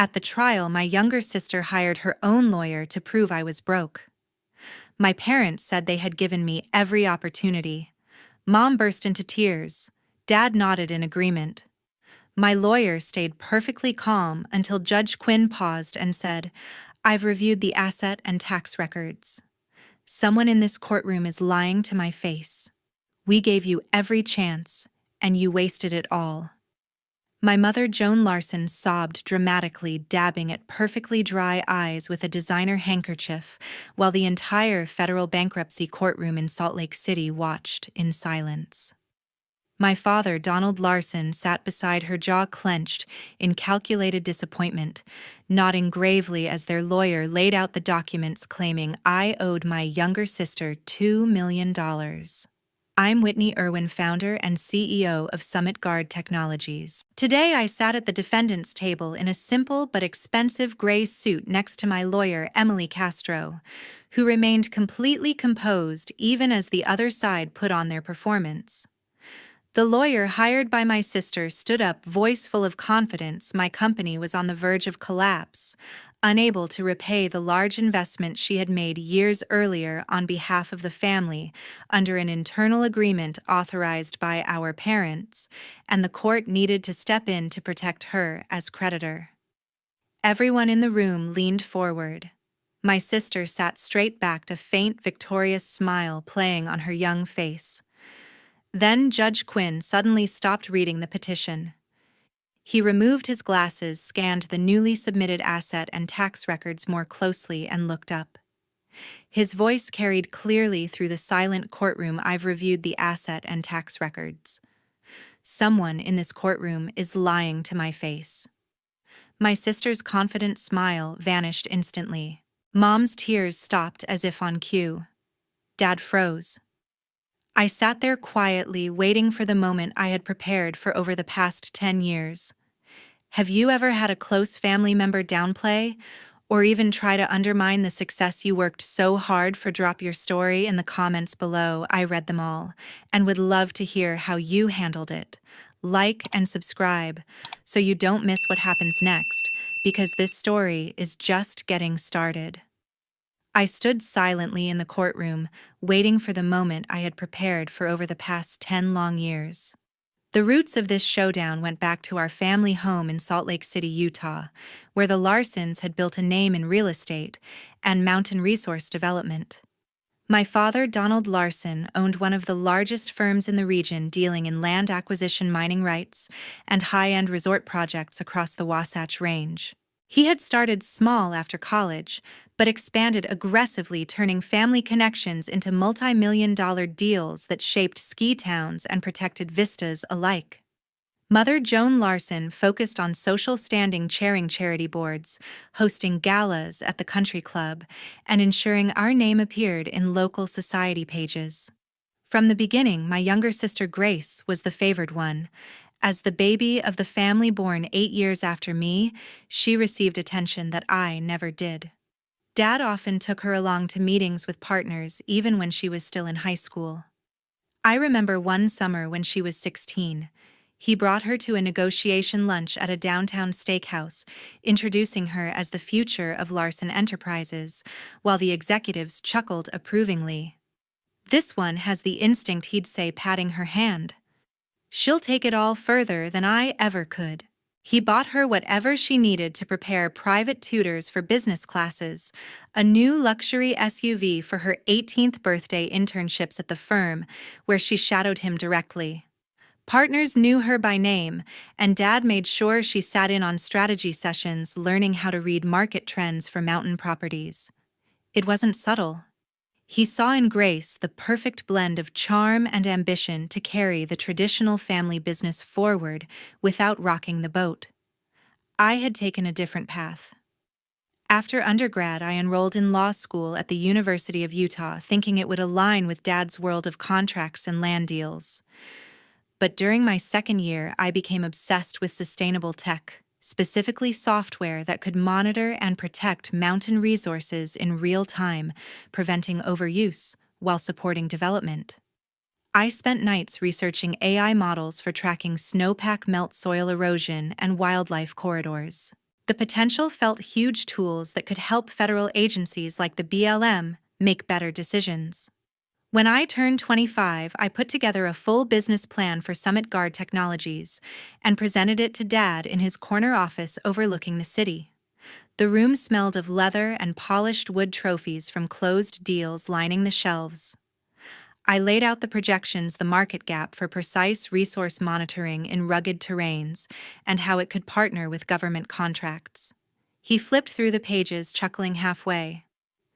At the trial, my younger sister hired her own lawyer to prove I was broke. My parents said they had given me every opportunity. Mom burst into tears. Dad nodded in agreement. My lawyer stayed perfectly calm until Judge Quinn paused and said, "I've reviewed the asset and tax records. Someone in this courtroom is lying to my face. We gave you every chance, and you wasted it all." My mother, Joan Larson, sobbed dramatically, dabbing at perfectly dry eyes with a designer handkerchief, while the entire federal bankruptcy courtroom in Salt Lake City watched in silence. My father, Donald Larson, sat beside her, jaw clenched in calculated disappointment, nodding gravely as their lawyer laid out the documents claiming I owed my younger sister $2 million. I'm Whitney Irwin, founder and CEO of Summit Guard Technologies. Today I sat at the defendant's table in a simple but expensive gray suit next to my lawyer, Emily Castro, who remained completely composed even as the other side put on their performance. The lawyer hired by my sister stood up, voice full of confidence. My company was on the verge of collapse, unable to repay the large investment she had made years earlier on behalf of the family under an internal agreement authorized by our parents, and the court needed to step in to protect her as creditor. Everyone in the room leaned forward. My sister sat straight-backed, a faint, victorious smile playing on her young face. Then Judge Quinn suddenly stopped reading the petition. He removed his glasses, scanned the newly submitted asset and tax records more closely, and looked up. His voice carried clearly through the silent courtroom. "I've reviewed the asset and tax records. Someone in this courtroom is lying to my face." My sister's confident smile vanished instantly. Mom's tears stopped as if on cue. Dad froze. I sat there quietly, waiting for the moment I had prepared for over the past 10 years. Have you ever had a close family member downplay, or even try to undermine the success you worked so hard for? Drop your story in the comments below. I read them all, and would love to hear how you handled it. Like and subscribe so you don't miss what happens next, because this story is just getting started. I stood silently in the courtroom, waiting for the moment I had prepared for over the past 10 long years. The roots of this showdown went back to our family home in Salt Lake City, Utah, where the Larsons had built a name in real estate and mountain resource development. My father, Donald Larson, owned one of the largest firms in the region, dealing in land acquisition, mining rights, and high-end resort projects across the Wasatch Range. He had started small after college, but expanded aggressively, turning family connections into multi-million-dollar deals that shaped ski towns and protected vistas alike. Mother, Joan Larson, focused on social standing, chairing charity boards, hosting galas at the country club, and ensuring our name appeared in local society pages. From the beginning, my younger sister Grace was the favored one. As the baby of the family, born 8 years after me, she received attention that I never did. Dad often took her along to meetings with partners, even when she was still in high school. I remember one summer when she was 16. He brought her to a negotiation lunch at a downtown steakhouse, introducing her as the future of Larson Enterprises, while the executives chuckled approvingly. "This one has the instinct," he'd say, patting her hand. "She'll take it all further than I ever could." He bought her whatever she needed to prepare private tutors for business classes, a new luxury SUV for her 18th birthday, internships at the firm, where she shadowed him directly. Partners knew her by name, and Dad made sure she sat in on strategy sessions, learning how to read market trends for mountain properties. It wasn't subtle. He saw in Grace the perfect blend of charm and ambition to carry the traditional family business forward without rocking the boat. I had taken a different path. After undergrad, I enrolled in law school at the University of Utah, thinking it would align with Dad's world of contracts and land deals. But during my second year, I became obsessed with sustainable tech, specifically software that could monitor and protect mountain resources in real time, preventing overuse while supporting development. I spent nights researching AI models for tracking snowpack melt, soil erosion, and wildlife corridors. The potential felt huge tools that could help federal agencies like the BLM make better decisions. When I turned 25, I put together a full business plan for Summit Guard Technologies and presented it to Dad in his corner office overlooking the city. The room smelled of leather and polished wood trophies from closed deals lining the shelves. I laid out the projections, the market gap for precise resource monitoring in rugged terrains, and how it could partner with government contracts. He flipped through the pages, chuckling halfway.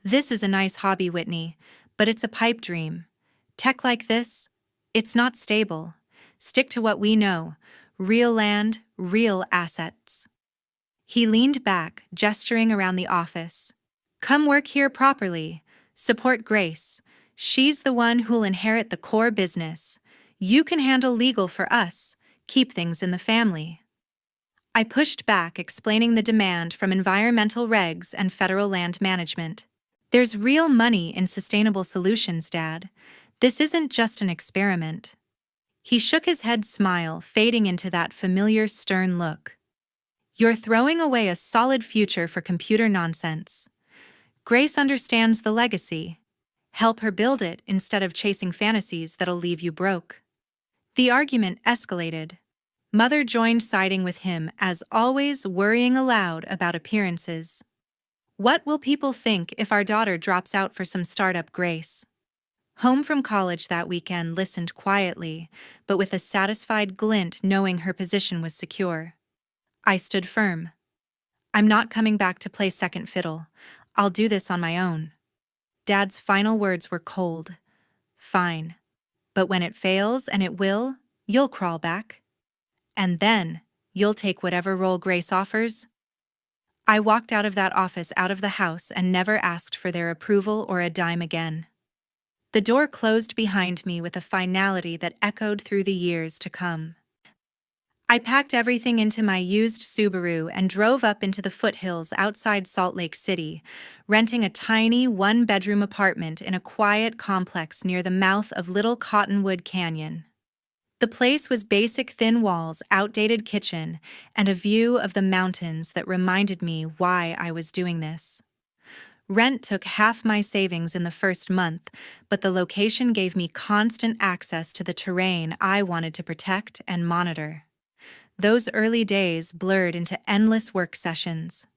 "This is a nice hobby, Whitney, but it's a pipe dream. Tech like this, it's not stable. Stick to what we know: real land, real assets." He leaned back, gesturing around the office. "Come work here properly. Support Grace. She's the one who'll inherit the core business. You can handle legal for us. Keep things in the family." I pushed back, explaining the demand from environmental regs and federal land management. "There's real money in sustainable solutions, Dad. This isn't just an experiment." He shook his head, smile fading into that familiar stern look. "You're throwing away a solid future for computer nonsense. Grace understands the legacy. Help her build it instead of chasing fantasies that'll leave you broke." The argument escalated. Mother joined, siding with him, as always, worrying aloud about appearances. "What will people think if our daughter drops out for some startup?" Grace, home from college that weekend, listened quietly, but with a satisfied glint, knowing her position was secure. I stood firm. "I'm not coming back to play second fiddle. I'll do this on my own." Dad's final words were cold. "Fine. But when it fails, and it will, you'll crawl back. And then, you'll take whatever role Grace offers." I walked out of that office, out of the house, and never asked for their approval or a dime again. The door closed behind me with a finality that echoed through the years to come. I packed everything into my used Subaru and drove up into the foothills outside Salt Lake City, renting a tiny one-bedroom apartment in a quiet complex near the mouth of Little Cottonwood Canyon. The place was basic: thin walls, outdated kitchen, and a view of the mountains that reminded me why I was doing this. Rent took half my savings in the first month, but the location gave me constant access to the terrain I wanted to protect and monitor. Those early days blurred into endless work sessions.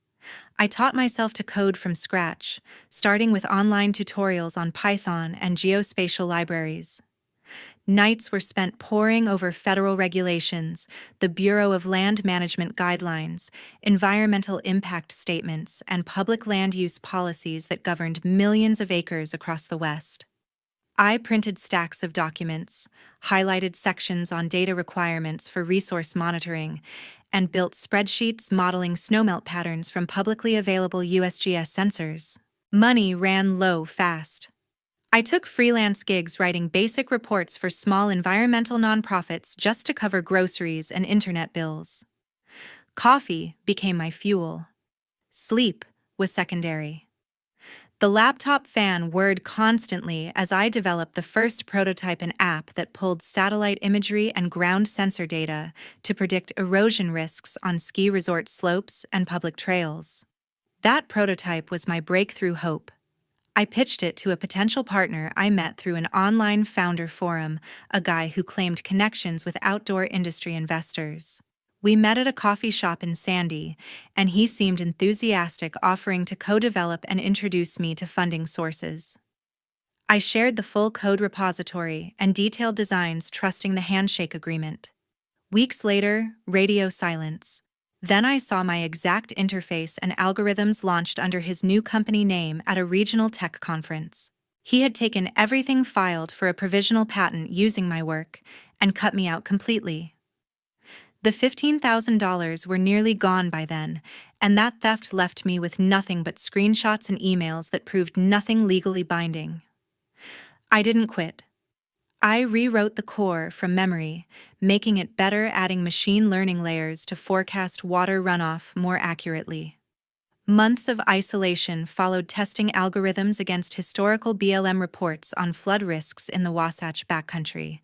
I taught myself to code from scratch, starting with online tutorials on Python and geospatial libraries. Nights were spent poring over federal regulations, the Bureau of Land Management guidelines, environmental impact statements, and public land use policies that governed millions of acres across the West. I printed stacks of documents, highlighted sections on data requirements for resource monitoring, and built spreadsheets modeling snowmelt patterns from publicly available USGS sensors. Money ran low fast. I took freelance gigs writing basic reports for small environmental nonprofits just to cover groceries and internet bills. Coffee became my fuel. Sleep was secondary. The laptop fan whirred constantly as I developed the first prototype, an app that pulled satellite imagery and ground sensor data to predict erosion risks on ski resort slopes and public trails. That prototype was my breakthrough hope. I pitched it to a potential partner I met through an online founder forum, a guy who claimed connections with outdoor industry investors. We met at a coffee shop in Sandy, and he seemed enthusiastic, offering to co-develop and introduce me to funding sources. I shared the full code repository and detailed designs, trusting the handshake agreement. Weeks later, radio silence. Then I saw my exact interface and algorithms launched under his new company name at a regional tech conference. He had taken everything filed for a provisional patent using my work and cut me out completely. The $15,000 were nearly gone by then, and that theft left me with nothing but screenshots and emails that proved nothing legally binding. I didn't quit. I rewrote the core from memory, making it better, adding machine learning layers to forecast water runoff more accurately. Months of isolation followed testing algorithms against historical BLM reports on flood risks in the Wasatch Backcountry.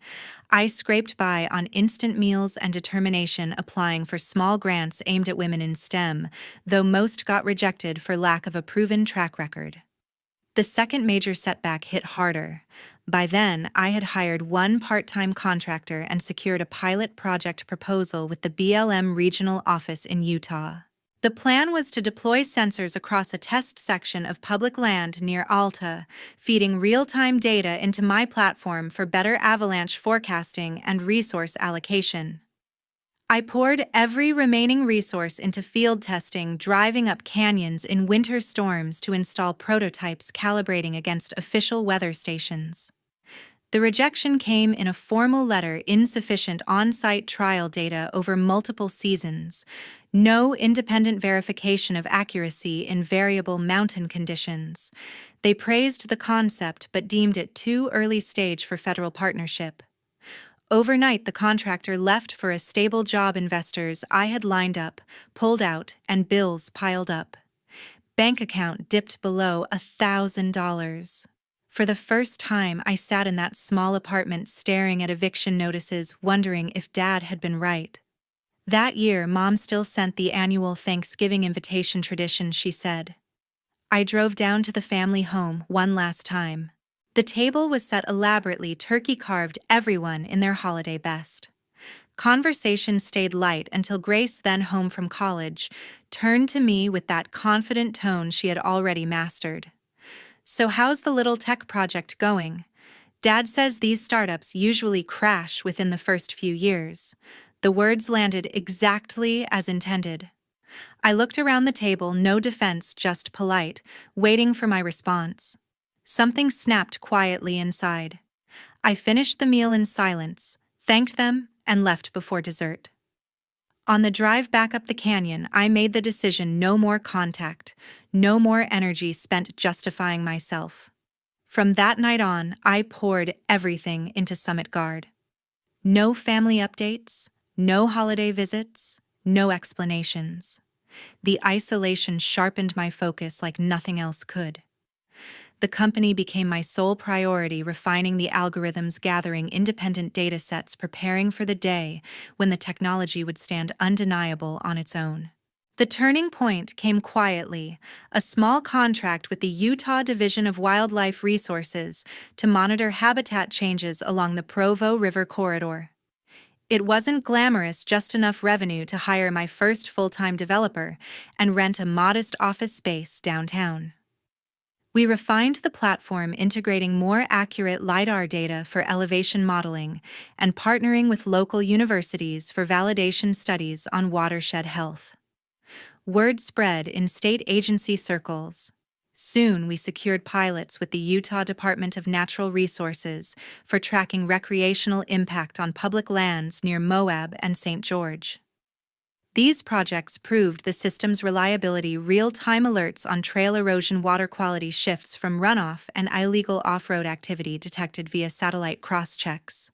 I scraped by on instant meals and determination applying for small grants aimed at women in STEM, though most got rejected for lack of a proven track record. The second major setback hit harder. By then, I had hired one part-time contractor and secured a pilot project proposal with the BLM regional office in Utah. The plan was to deploy sensors across a test section of public land near Alta, feeding real-time data into my platform for better avalanche forecasting and resource allocation. I poured every remaining resource into field testing, driving up canyons in winter storms to install prototypes calibrating against official weather stations. The rejection came in a formal letter: insufficient on-site trial data over multiple seasons, no independent verification of accuracy in variable mountain conditions. They praised the concept but deemed it too early stage for federal partnership. Overnight, the contractor left for a stable job. Investors I had lined up pulled out and bills piled up. Bank account dipped below $1,000. For the first time, I sat in that small apartment staring at eviction notices, wondering if Dad had been right. That year, Mom still sent the annual Thanksgiving invitation tradition, she said. I drove down to the family home one last time. The table was set elaborately, turkey carved, everyone in their holiday best. Conversation stayed light until Grace, then home from college, turned to me with that confident tone she had already mastered. "So how's the little tech project going? Dad says these startups usually crash within the first few years." The words landed exactly as intended. I looked around the table, no defense, just polite, waiting for my response. Something snapped quietly inside. I finished the meal in silence, thanked them, and left before dessert. On the drive back up the canyon, I made the decision: no more contact, no more energy spent justifying myself. From that night on, I poured everything into Summit Guard. No family updates, no holiday visits, no explanations. The isolation sharpened my focus like nothing else could. The company became my sole priority, refining the algorithms, gathering independent data sets, preparing for the day when the technology would stand undeniable on its own. The turning point came quietly: a small contract with the Utah Division of Wildlife Resources to monitor habitat changes along the Provo River corridor. It wasn't glamorous, just enough revenue to hire my first full-time developer and rent a modest office space downtown. We refined the platform, integrating more accurate LiDAR data for elevation modeling and partnering with local universities for validation studies on watershed health. Word spread in state agency circles. Soon, we secured pilots with the Utah Department of Natural Resources for tracking recreational impact on public lands near Moab and St. George. These projects proved the system's reliability: real-time alerts on trail erosion, water quality shifts from runoff, and illegal off-road activity detected via satellite cross-checks.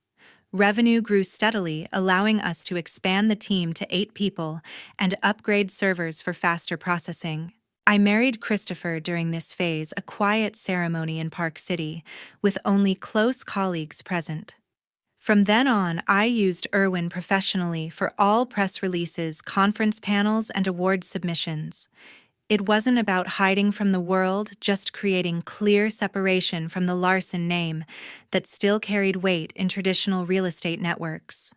Revenue grew steadily, allowing us to expand the team to 8 people and upgrade servers for faster processing. I married Christopher during this phase, a quiet ceremony in Park City, with only close colleagues present. From then on, I used Irwin professionally for all press releases, conference panels, and award submissions. It wasn't about hiding from the world, just creating clear separation from the Larson name that still carried weight in traditional real estate networks.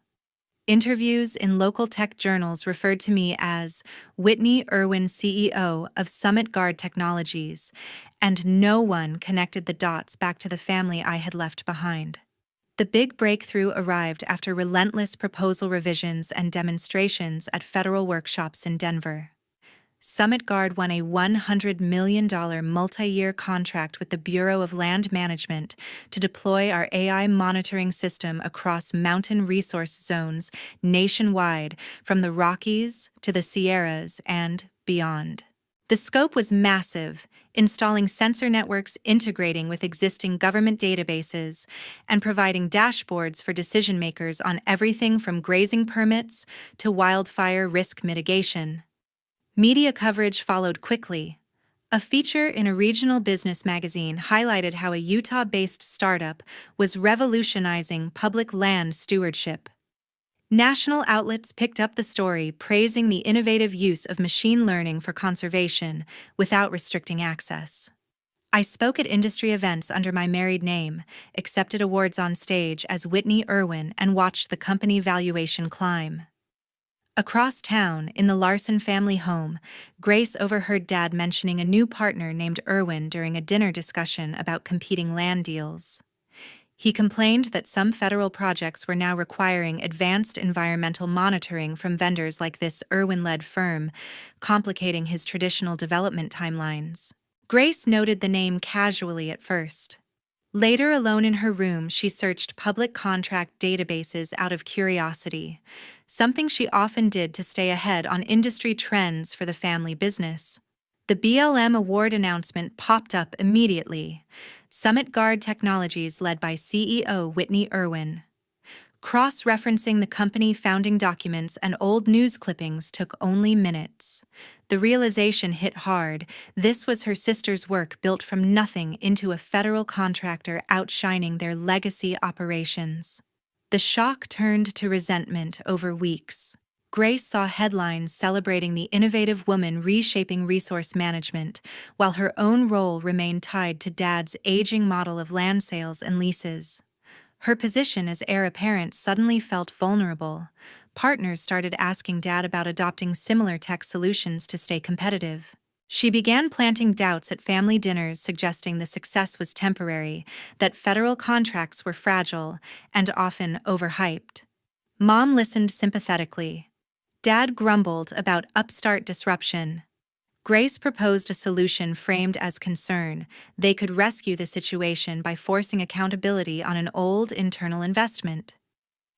Interviews in local tech journals referred to me as Whitney Irwin, CEO of Summit Guard Technologies, and no one connected the dots back to the family I had left behind. The big breakthrough arrived after relentless proposal revisions and demonstrations at federal workshops in Denver. Summit Guard won a $100 million multi-year contract with the Bureau of Land Management to deploy our AI monitoring system across mountain resource zones nationwide, from the Rockies to the Sierras and beyond. The scope was massive, installing sensor networks, integrating with existing government databases, and providing dashboards for decision-makers on everything from grazing permits to wildfire risk mitigation. Media coverage followed quickly. A feature in a regional business magazine highlighted how a Utah-based startup was revolutionizing public land stewardship. National outlets picked up the story, praising the innovative use of machine learning for conservation without restricting access. I spoke at industry events under my married name, accepted awards on stage as Whitney Irwin, and watched the company valuation climb. Across town, in the Larson family home, Grace overheard Dad mentioning a new partner named Irwin during a dinner discussion about competing land deals. He complained that some federal projects were now requiring advanced environmental monitoring from vendors like this Irwin-led firm, complicating his traditional development timelines. Grace noted the name casually at first. Later, alone in her room, she searched public contract databases out of curiosity, something she often did to stay ahead on industry trends for the family business. The BLM award announcement popped up immediately. Summit Guard Technologies, led by CEO Whitney Irwin. Cross-referencing the company founding documents and old news clippings took only minutes. The realization hit hard. This was her sister's work, built from nothing into a federal contractor outshining their legacy operations. The shock turned to resentment over weeks. Grace saw headlines celebrating the innovative woman reshaping resource management, while her own role remained tied to Dad's aging model of land sales and leases. Her position as heir apparent suddenly felt vulnerable. Partners started asking Dad about adopting similar tech solutions to stay competitive. She began planting doubts at family dinners, suggesting the success was temporary, that federal contracts were fragile and often overhyped. Mom listened sympathetically. Dad grumbled about upstart disruption. Grace proposed a solution framed as concern. They could rescue the situation by forcing accountability on an old internal investment.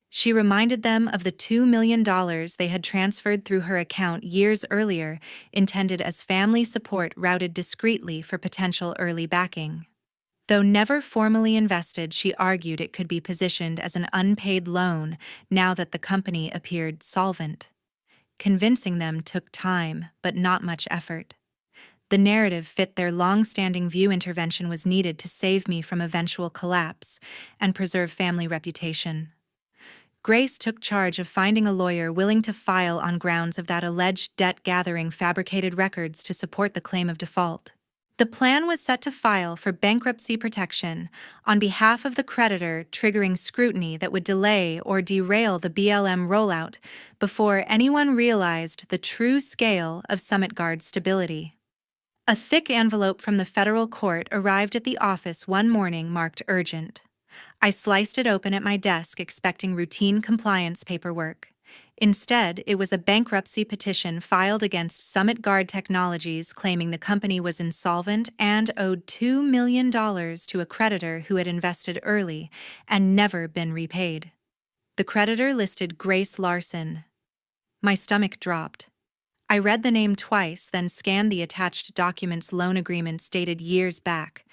She reminded them of the $2 million they had transferred through her account years earlier, intended as family support routed discreetly for potential early backing. Though never formally invested, she argued it could be positioned as an unpaid loan now that the company appeared solvent. Convincing them took time, but not much effort. The narrative fit their long-standing view. Intervention was needed to save me from eventual collapse and preserve family reputation. Grace took charge of finding a lawyer willing to file on grounds of that alleged debt-gathering fabricated records to support the claim of default. The plan was set to file for bankruptcy protection on behalf of the creditor, triggering scrutiny that would delay or derail the BLM rollout before anyone realized the true scale of Summit Guard's stability. A thick envelope from the federal court arrived at the office one morning, marked urgent. I sliced it open at my desk, expecting routine compliance paperwork. Instead, it was a bankruptcy petition filed against Summit Guard Technologies, claiming the company was insolvent and owed $2 million to a creditor who had invested early and never been repaid. The creditor listed Grace Larson. My stomach dropped. I read the name twice, then scanned the attached documents, loan agreements dated years back.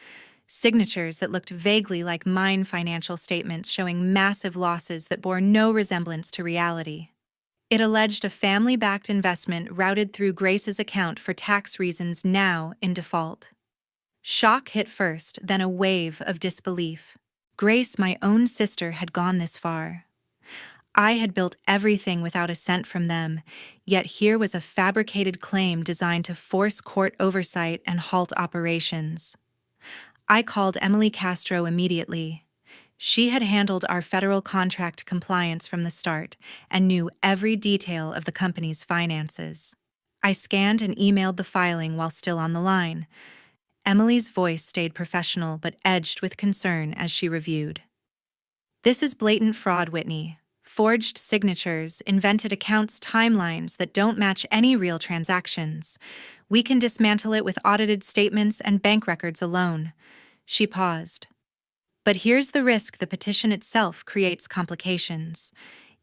Signatures that looked vaguely like mine financial statements showing massive losses that bore no resemblance to reality. It alleged a family-backed investment routed through Grace's account for tax reasons, now in default. Shock hit first, then a wave of disbelief. Grace, my own sister, had gone this far. I had built everything without a cent from them, yet here was a fabricated claim designed to force court oversight and halt operations. I called Emily Castro immediately. She had handled our federal contract compliance from the start and knew every detail of the company's finances. I scanned and emailed the filing while still on the line. Emily's voice stayed professional but edged with concern as she reviewed. "This is blatant fraud, Whitney. Forged signatures, invented accounts, timelines that don't match any real transactions. We can dismantle it with audited statements and bank records alone." She paused. "But here's the risk: the petition itself creates complications.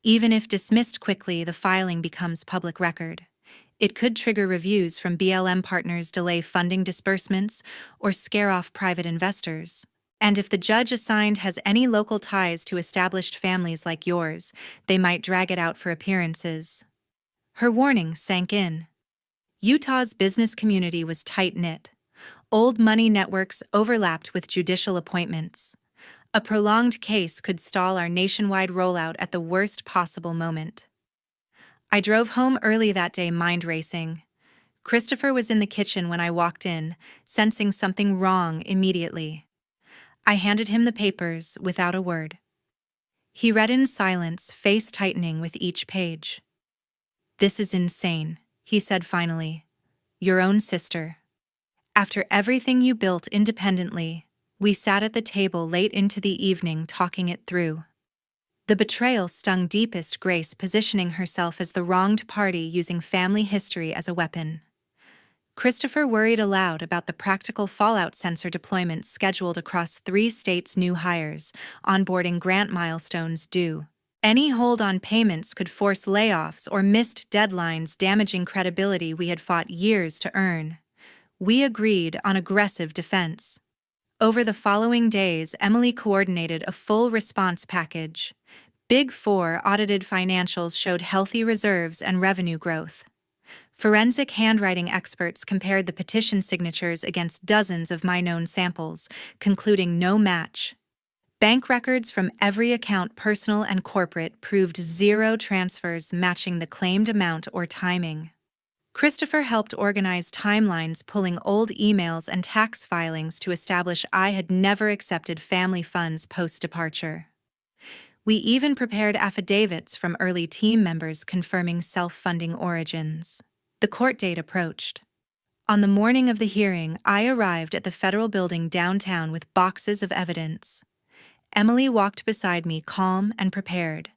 Even if dismissed quickly, the filing becomes public record. It could trigger reviews from BLM partners, delay funding disbursements, or scare off private investors. And if the judge assigned has any local ties to established families like yours, they might drag it out for appearances." Her warning sank in. Utah's business community was tight-knit. Old money networks overlapped with judicial appointments. A prolonged case could stall our nationwide rollout at the worst possible moment. I drove home early that day, mind racing. Christopher was in the kitchen when I walked in, sensing something wrong immediately. I handed him the papers without a word. He read in silence, face tightening with each page. "This is insane," he said finally. "Your own sister. After everything you built independently." We sat at the table late into the evening talking it through. The betrayal stung deepest, Grace positioning herself as the wronged party using family history as a weapon. Christopher worried aloud about the practical fallout sensor deployments scheduled across 3 states' new hires, onboarding grant milestones due. Any hold on payments could force layoffs or missed deadlines, damaging credibility we had fought years to earn. We agreed on aggressive defense. Over the following days, Emily coordinated a full response package. Big Four audited financials showed healthy reserves and revenue growth. Forensic handwriting experts compared the petition signatures against dozens of my known samples, concluding no match. Bank records from every account, personal and corporate, proved 0 transfers matching the claimed amount or timing. Christopher helped organize timelines, pulling old emails and tax filings to establish I had never accepted family funds post-departure. We even prepared affidavits from early team members confirming self-funding origins. The court date approached. On the morning of the hearing, I arrived at the federal building downtown with boxes of evidence. Emily walked beside me, calm and prepared.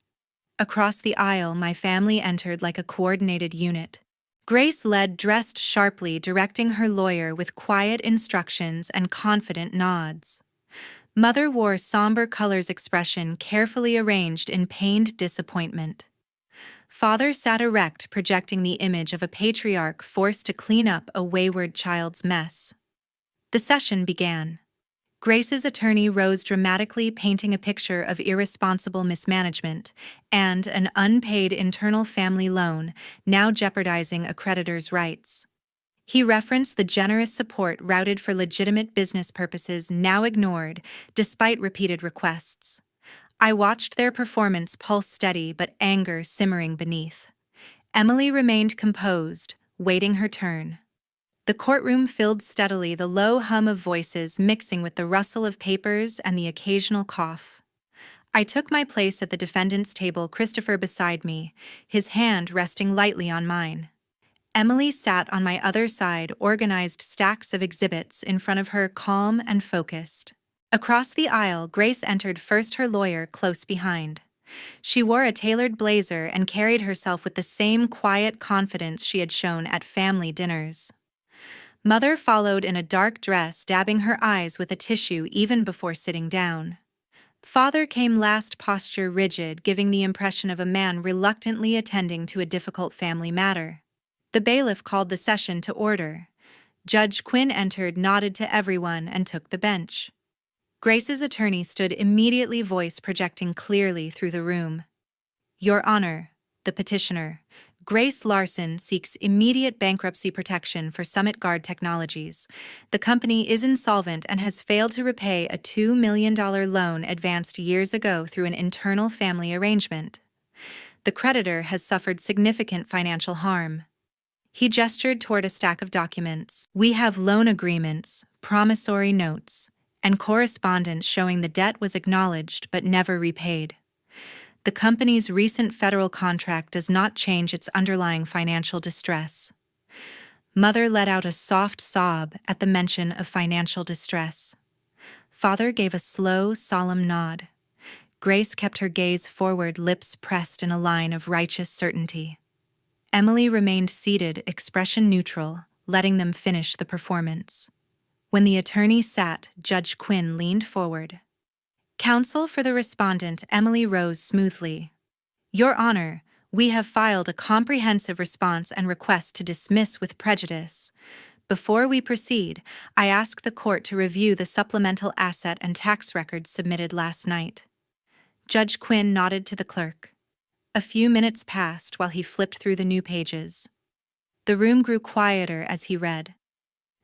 Across the aisle, my family entered like a coordinated unit. Grace led, dressed sharply, directing her lawyer with quiet instructions and confident nods. Mother wore somber colors, expression carefully arranged in pained disappointment. Father sat erect, projecting the image of a patriarch forced to clean up a wayward child's mess. The session began. Grace's attorney rose dramatically, painting a picture of irresponsible mismanagement and an unpaid internal family loan now jeopardizing a creditor's rights. He referenced the generous support routed for legitimate business purposes now ignored despite repeated requests. I watched their performance, pulse steady but anger simmering beneath. Emily remained composed, waiting her turn. The courtroom filled steadily, the low hum of voices mixing with the rustle of papers and the occasional cough. I took my place at the defendant's table, Christopher beside me, his hand resting lightly on mine. Emily sat on my other side, organized stacks of exhibits in front of her, calm and focused. Across the aisle, Grace entered first, her lawyer close behind. She wore a tailored blazer and carried herself with the same quiet confidence she had shown at family dinners. Mother followed in a dark dress, dabbing her eyes with a tissue even before sitting down. Father came last, posture rigid, giving the impression of a man reluctantly attending to a difficult family matter. The bailiff called the session to order. Judge Quinn entered, nodded to everyone, and took the bench. Grace's attorney stood immediately, voice projecting clearly through the room. "Your Honor, the petitioner, Grace Larson, seeks immediate bankruptcy protection for Summit Guard Technologies. The company is insolvent and has failed to repay a $2 million loan advanced years ago through an internal family arrangement. The creditor has suffered significant financial harm." He gestured toward a stack of documents. "We have loan agreements, promissory notes, and correspondence showing the debt was acknowledged but never repaid. The company's recent federal contract does not change its underlying financial distress." Mother let out a soft sob at the mention of financial distress. Father gave a slow, solemn nod. Grace kept her gaze forward, lips pressed in a line of righteous certainty. Emily remained seated, expression neutral, letting them finish the performance. When the attorney sat, Judge Quinn leaned forward. "Counsel for the respondent." Emily rose smoothly. "Your Honor, we have filed a comprehensive response and request to dismiss with prejudice. Before we proceed, I ask the court to review the supplemental asset and tax records submitted last night." Judge Quinn nodded to the clerk. A few minutes passed while he flipped through the new pages. The room grew quieter as he read.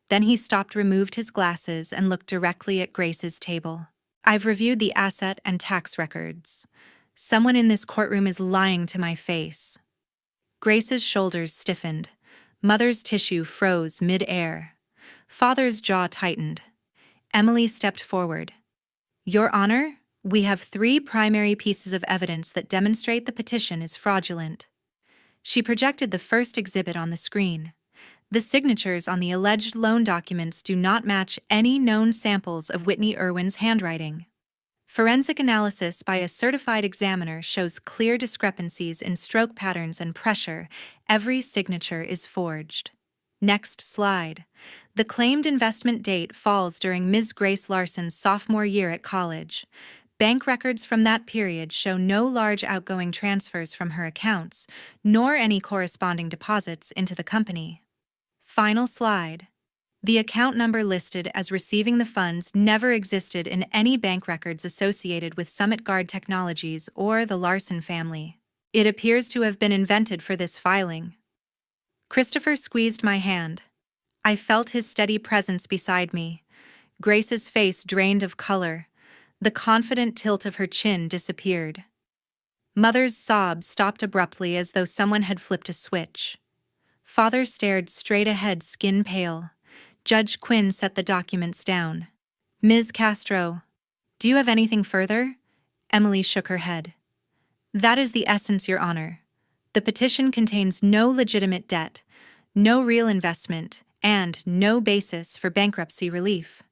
Then he stopped, removed his glasses, and looked directly at Grace's table. "I've reviewed the asset and tax records. Someone in this courtroom is lying to my face." Grace's shoulders stiffened. Mother's tissue froze mid-air. Father's jaw tightened. Emily stepped forward. "Your Honor, we have 3 primary pieces of evidence that demonstrate the petition is fraudulent." She projected the first exhibit on the screen. The signatures on the alleged loan documents do not match any known samples of Whitney Irwin's handwriting. Forensic analysis by a certified examiner shows clear discrepancies in stroke patterns and pressure. Every signature is forged. Next slide. The claimed investment date falls during Ms. Grace Larson's sophomore year at college. Bank records from that period show no large outgoing transfers from her accounts, nor any corresponding deposits into the company. Final slide. The account number listed as receiving the funds never existed in any bank records associated with Summit Guard Technologies or the Larson family. It appears to have been invented for this filing. Christopher squeezed my hand. I felt his steady presence beside me. Grace's face drained of color. The confident tilt of her chin disappeared. Mother's sobs stopped abruptly as though someone had flipped a switch. Father stared straight ahead, skin pale. Judge Quinn set the documents down. "Ms. Castro, do you have anything further?" Emily shook her head. "That is the essence, Your Honor. The petition contains no legitimate debt, no real investment, and no basis for bankruptcy relief.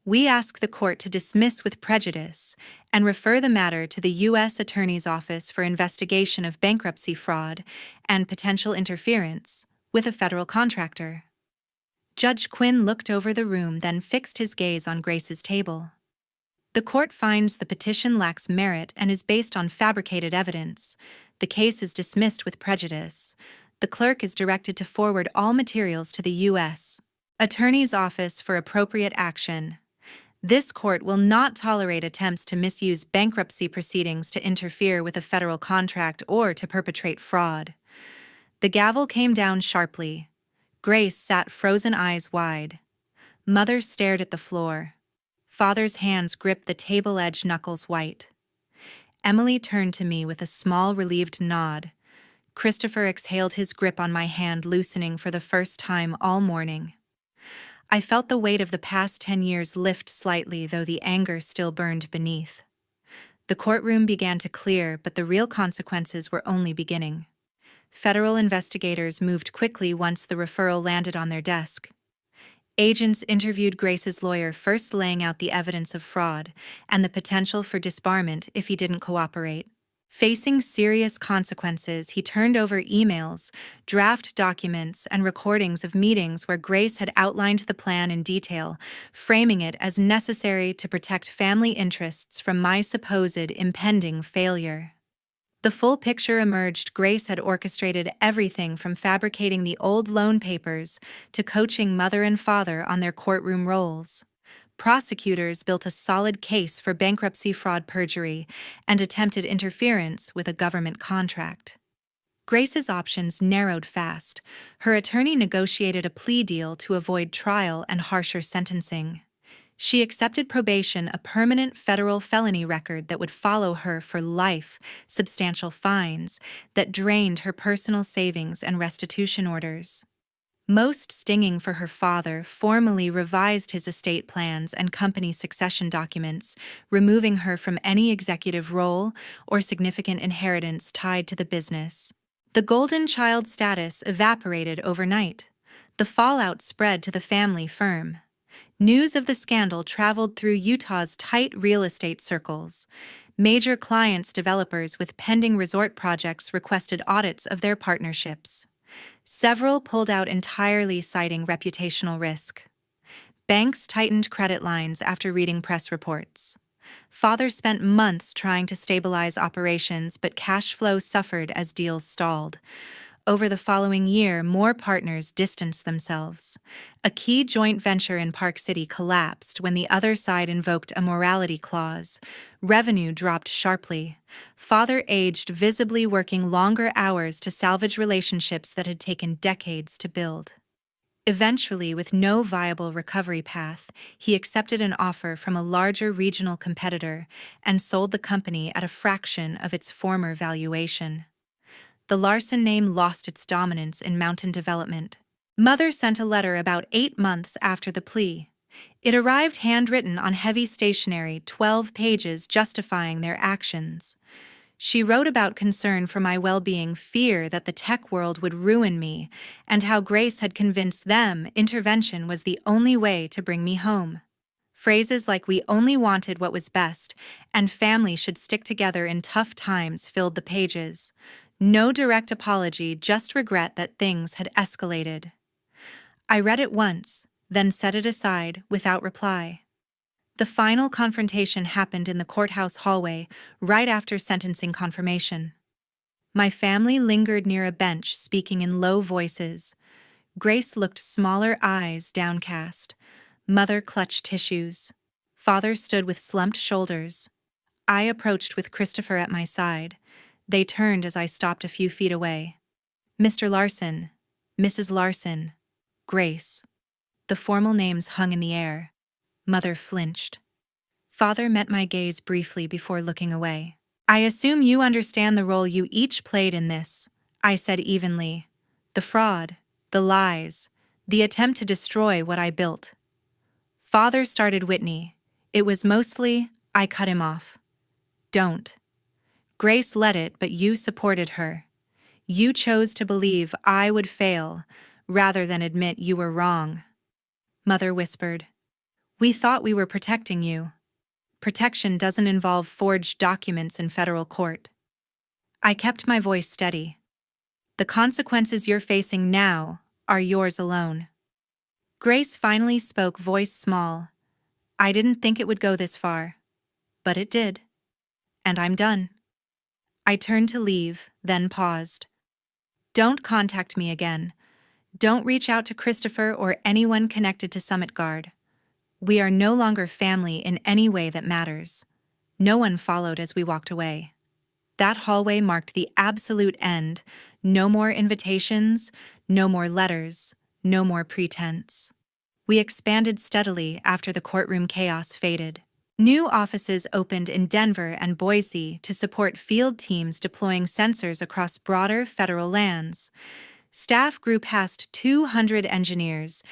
We ask the court to dismiss with prejudice and refer the matter to the U.S. Attorney's Office for investigation of bankruptcy fraud and potential interference with a federal contractor." Judge Quinn looked over the room, then fixed his gaze on Grace's table. "The court finds the petition lacks merit and is based on fabricated evidence. The case is dismissed with prejudice. The clerk is directed to forward all materials to the U.S. Attorney's Office for appropriate action. This court will not tolerate attempts to misuse bankruptcy proceedings to interfere with a federal contract or to perpetrate fraud." The gavel came down sharply. Grace sat, frozen eyes wide. Mother stared at the floor. Father's hands gripped the table edge, knuckles white. Emily turned to me with a small, relieved nod. Christopher exhaled, his grip on my hand loosening for the first time all morning. I felt the weight of the past 10 years lift slightly, though the anger still burned beneath. The courtroom began to clear, but the real consequences were only beginning. Federal investigators moved quickly once the referral landed on their desk. Agents interviewed Grace's lawyer, first laying out the evidence of fraud and the potential for disbarment if he didn't cooperate. Facing serious consequences, he turned over emails, draft documents, and recordings of meetings where Grace had outlined the plan in detail, framing it as necessary to protect family interests from my supposed impending failure. The full picture emerged. Grace had orchestrated everything from fabricating the old loan papers to coaching mother and father on their courtroom roles. Prosecutors built a solid case for bankruptcy fraud, perjury, and attempted interference with a government contract. Grace's options narrowed fast. Her attorney negotiated a plea deal to avoid trial and harsher sentencing. She accepted probation, a permanent federal felony record that would follow her for life, substantial fines that drained her personal savings, and restitution orders. Most stinging for her father, formally revised his estate plans and company succession documents, removing her from any executive role or significant inheritance tied to the business. The golden child status evaporated overnight. The fallout spread to the family firm. News of the scandal traveled through Utah's tight real estate circles. Major clients, developers with pending resort projects, requested audits of their partnerships. Several pulled out entirely, citing reputational risk. Banks tightened credit lines after reading press reports. Father spent months trying to stabilize operations, but cash flow suffered as deals stalled. over the following year, more partners distanced themselves. A key joint venture in Park City collapsed when the other side invoked a morality clause. Revenue dropped sharply. Father aged visibly, working longer hours to salvage relationships that had taken decades to build. Eventually, with no viable recovery path, he accepted an offer from a larger regional competitor and sold the company at a fraction of its former valuation. The Larson name lost its dominance in mountain development. Mother sent a letter about 8 months after the plea. It arrived handwritten on heavy stationery, 12 pages justifying their actions. She wrote about concern for my well-being, fear that the tech world would ruin me, and how Grace had convinced them intervention was the only way to bring me home. Phrases like "we only wanted what was best" and "family should stick together in tough times" filled the pages. No direct apology, just regret that things had escalated. I read it once, then set it aside without reply. The final confrontation happened in the courthouse hallway, right after sentencing confirmation. My family lingered near a bench, speaking in low voices. Grace looked smaller, eyes downcast. Mother clutched tissues. Father stood with slumped shoulders. I approached with Christopher at my side. They turned as I stopped a few feet away. "Mr. Larson, Mrs. Larson, Grace." The formal names hung in the air. Mother flinched. Father met my gaze briefly before looking away. "I assume you understand the role you each played in this," I said evenly. "The fraud, the lies, the attempt to destroy what I built." Father started Whitney. It was mostly, I cut him off. "Don't. Grace led it, but you supported her. You chose to believe I would fail, rather than admit you were wrong." Mother whispered. "We thought we were protecting you. Protection doesn't involve forged documents in federal court." I kept my voice steady. "The consequences you're facing now are yours alone." Grace finally spoke, voice small. "I didn't think it would go this far, but it did. And I'm done." I turned to leave, then paused. "Don't contact me again. Don't reach out to Christopher or anyone connected to Summit Guard. We are no longer family in any way that matters." No one followed as we walked away. That hallway marked the absolute end. No more invitations, no more letters, no more pretense. We expanded steadily after the courtroom chaos faded. New offices opened in Denver and Boise to support field teams deploying sensors across broader federal lands. Staff grew past 200 engineers,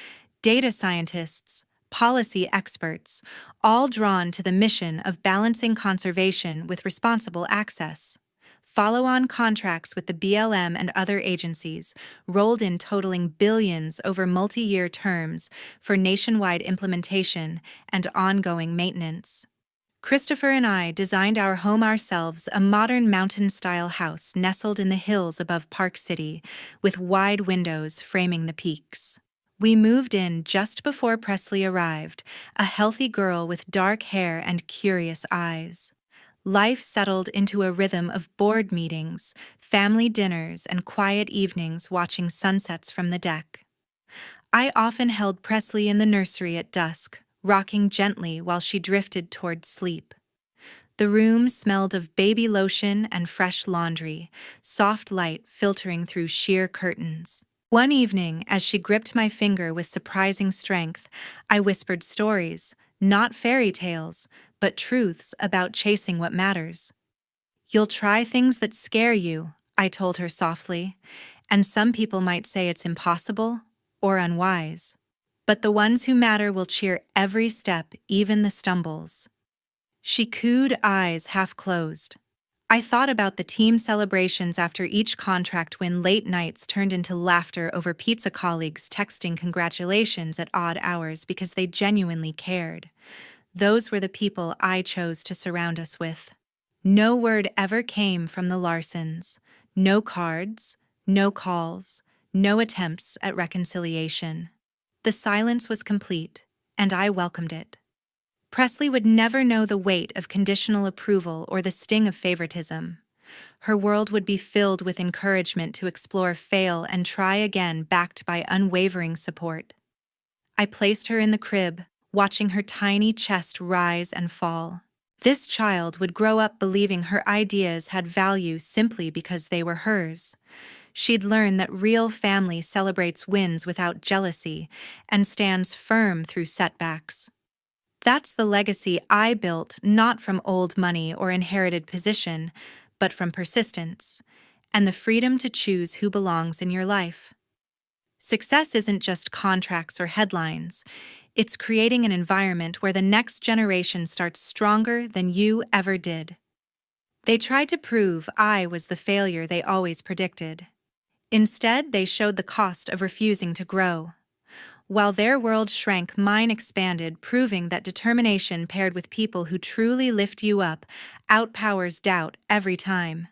data scientists, policy experts, all drawn to the mission of balancing conservation with responsible access. Follow-on contracts with the BLM and other agencies rolled in, totaling billions over multi-year terms for nationwide implementation and ongoing maintenance. Christopher and I designed our home ourselves, a modern mountain-style house nestled in the hills above Park City, with wide windows framing the peaks. We moved in just before Presley arrived, a healthy girl with dark hair and curious eyes. Life settled into a rhythm of board meetings, family dinners, and quiet evenings watching sunsets from the deck. I often held Presley in the nursery at dusk, rocking gently while she drifted toward sleep. The room smelled of baby lotion and fresh laundry, soft light filtering through sheer curtains. One evening, as she gripped my finger with surprising strength, I whispered stories, not fairy tales, but truths about chasing what matters. "You'll try things that scare you," I told her softly, "and some people might say it's impossible or unwise. But the ones who matter will cheer every step, even the stumbles." She cooed, eyes half closed. I thought about the team celebrations after each contract, when late nights turned into laughter over pizza, colleagues texting congratulations at odd hours because they genuinely cared. Those were the people I chose to surround us with. No word ever came from the Larsons. No cards, no calls, no attempts at reconciliation. The silence was complete, and I welcomed it. Presley would never know the weight of conditional approval or the sting of favoritism. Her world would be filled with encouragement to explore, fail, and try again, backed by unwavering support. I placed her in the crib, watching her tiny chest rise and fall. This child would grow up believing her ideas had value simply because they were hers. She'd learn that real family celebrates wins without jealousy and stands firm through setbacks. That's the legacy I built, not from old money or inherited position, but from persistence and the freedom to choose who belongs in your life. Success isn't just contracts or headlines. It's creating an environment where the next generation starts stronger than you ever did. They tried to prove I was the failure they always predicted. Instead, they showed the cost of refusing to grow. While their world shrank, mine expanded, proving that determination paired with people who truly lift you up outpowers doubt every time.